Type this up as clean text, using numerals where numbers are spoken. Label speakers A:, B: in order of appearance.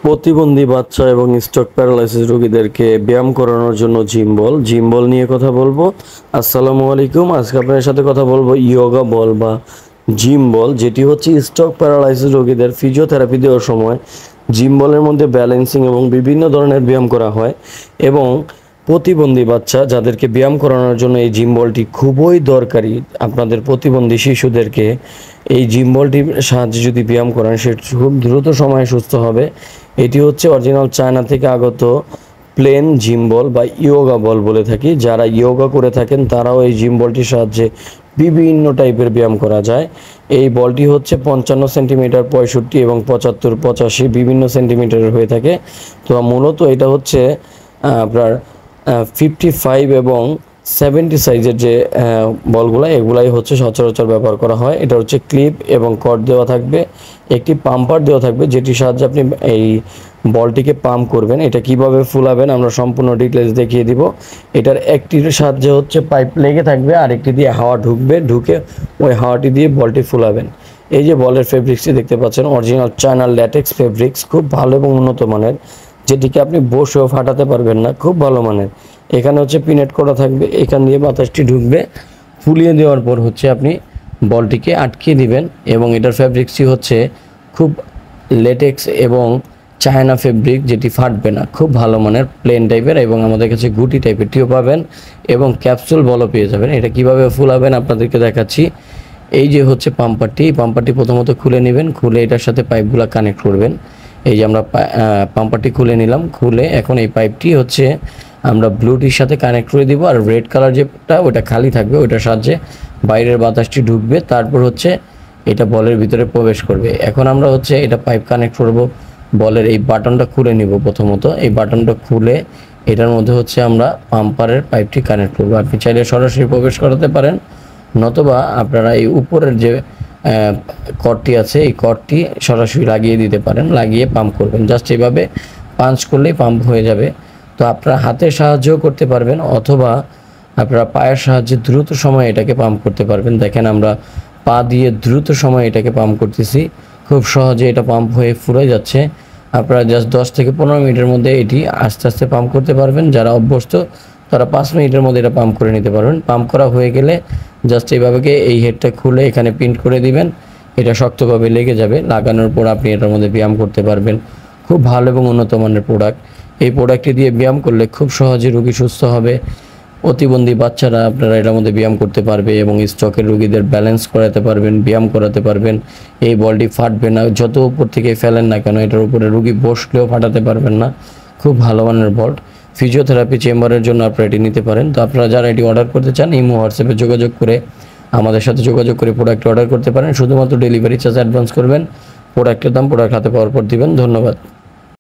A: প্রতিবন্ধী বাচ্চা এবং স্ট্রোক প্যারালাইসিস রোগীদেরকে ব্যায়াম করানোর জন্য জিম বল নিয়ে কথা বলবো। আসসালামু আলাইকুম। আজকে আপনাদের সাথে কথা বলবো ইয়োগা বল বা জিম বল, যেটি হচ্ছে স্ট্রোক প্যারালাইসিস রোগীদের ফিজিওথেরাপি দেওয়ার সময় জিম বলের মধ্যে ব্যালেন্সিং এবং বিভিন্ন ধরনের ব্যায়াম করা হয়। এবং প্রতিবন্ধী বাচ্চা যাদেরকে ব্যায়াম করানোর জন্য এই জিম বলটি খুবই দরকারি। আপনাদের প্রতিবন্ধী শিশুদেরকে এই জিম বলটির সাহায্যে যদি ব্যায়াম করান, সে খুব দ্রুত সময়ে সুস্থ হবে। এটি হচ্ছে অরিজিনাল চায়না থেকে আগত প্লেন জিম বল বা ইয়োগা বল বলে থাকি। যারা ইয়োগা করে থাকেন তারাও এই জিম বলটির সাহায্যে বিভিন্ন টাইপের ব্যায়াম করা যায়। এই বলটি হচ্ছে 55 সেন্টিমিটার, 65 এবং 75, 85 বিভিন্ন সেন্টিমিটারের হয়ে থাকে। তো মূলত এটা হচ্ছে আপনার 55 এবং 70 সাইজের যে বলগুলো, এগুলাই হচ্ছে সচরাচর ব্যবহার করা হয়। এটা হচ্ছে ক্লিপ এবং কর্ড দেওয়া থাকবে, একটি পাম্পার দেওয়া থাকবে যেটির সাহায্যে আপনি এই বলটিকে পাম্প করবেন। এটা কিভাবে ফুলাবেন আমরা সম্পূর্ণ ডিটেলস দেখিয়ে দিব। এটার একটির সাহায্যে হচ্ছে পাইপ লেগে থাকবে, আরেকটি দিয়ে হাওয়া ঢুকে ওই হাওয়াটি দিয়ে বলটি ফুলাবেন। এই যে বলের ফেব্রিক্সটি দেখতে পাচ্ছেন, অরিজিনাল চায়না ল্যাটেক্স ফেব্রিক্স, খুব ভালো এবং উন্নত মানের, যেটিকে আপনি বসেও ফাটাতে পারবেন না, খুব ভালো মানের। এখানে হচ্ছে পিনেট করা থাকবে, এখান দিয়ে বাতাসটি ঢুকবে, ফুলিয়ে দেওয়ার পর হচ্ছে আপনি বলটিকে আটকিয়ে দিবেন। এবং এটার ফ্যাব্রিক্সটি হচ্ছে খুব লেটেক্স এবং চায়না ফেব্রিক, যেটি ফাটবে না, খুব ভালো মানের প্লেন টাইপের। এবং আমাদের কাছে গুটি টাইপেরটিও পাবেন এবং ক্যাপসুল বলও পেয়ে যাবেন। এটা কিভাবে ফুলাবেন আপনাদেরকে দেখাচ্ছি। এই যে হচ্ছে পাম্পারটি প্রথমত খুলে নেবেন, খুলে এটার সাথে পাইপগুলো কানেক্ট করবেন। এই যে আমরা পাম্পারটি খুলে নিলাম, খুলে এখন এই পাইপটি হচ্ছে আমরা ব্লুটির সাথে কানেক্ট করে দিব। আর রেড কালার যেটা ওটা খালি থাকবে, ওটার সাহায্যে বাইরের বাতাসটি ঢুকবে, তারপর হচ্ছে এটা বলের ভিতরে প্রবেশ করবে। এখন আমরা হচ্ছে এটা পাইপ কানেক্ট করব, বলের এই বাটনটা খুলে নিব। প্রথমত এই বাটনটা খুলে এটার মধ্যে হচ্ছে আমরা পাম্পারের পাইপটি কানেক্ট করব। আপনি চাইলে সরাসরি প্রবেশ করাতে পারেন, নতুবা আপনারা এই উপরের যে কর্ডটি আছে এই কর্ডটি সরাসরি লাগিয়ে দিতে পারেন, লাগিয়ে পাম্প করবেন। জাস্ট এইভাবে পাঞ্চ করলেই পাম্প হয়ে যাবে। তো আপনারা হাতের সাহায্যও করতে পারবেন, অথবা আপনারা পায়ের সাহায্যে দ্রুত সময়ে এটাকে পাম্প করতে পারবেন। দেখেন আমরা পা দিয়ে দ্রুত সময়ে এটাকে পাম্প করতেছি, খুব সহজে এটা পাম্প হয়ে ফুলে যাচ্ছে। আপনারা জাস্ট 10 থেকে 15 মিনিটের মধ্যে এটি আস্তে আস্তে পাম্প করতে পারবেন। যারা অভ্যস্ত তারা 5 মিনিটের মধ্যে এটা পাম্প করে নিতে পারবেন। পাম্প করা হয়ে গেলে জাস্ট এইভাবে এই হেডটা খুলে এখানে প্রিন্ট করে দিবেন, এটা শক্তভাবে লেগে যাবে। লাগানোর পর আপনি এটার মধ্যে ব্যায়াম করতে পারবেন। খুব ভালো এবং উন্নত মানের প্রোডাক্ট। এই প্রোডাক্টটি দিয়ে ব্যায়াম করলে খুব সহজে রোগী সুস্থ হবে। প্রতিবন্ধী বাচ্চারা আপনারা এটার মধ্যে ব্যায়াম করতে পারবে এবং স্ট্রোকের রোগীদের ব্যালেন্স করাতে পারবেন, ব্যায়াম করাতে পারবেন। এই বলটি ফাটবে না, যত উপর থেকে ফেলেন না কেন এটার উপরে রোগী বসলেও ফাটাতে পারবেন না। খুব ভালো মানের বল। ফিজিওথেরাপি চেম্বারের জন্য আপনারা এটি নিতে পারেন। তো আপনারা যারা এটি অর্ডার করতে চান, ইমো হোয়াটসঅ্যাপে যোগাযোগ করে আমাদের সাথে যোগাযোগ করে প্রোডাক্ট অর্ডার করতে পারেন। শুধুমাত্র ডেলিভারি চার্জ অ্যাডভান্স করবেন, প্রোডাক্টের দাম প্রোডাক্ট হাতে পাওয়ার পর দিবেন। ধন্যবাদ।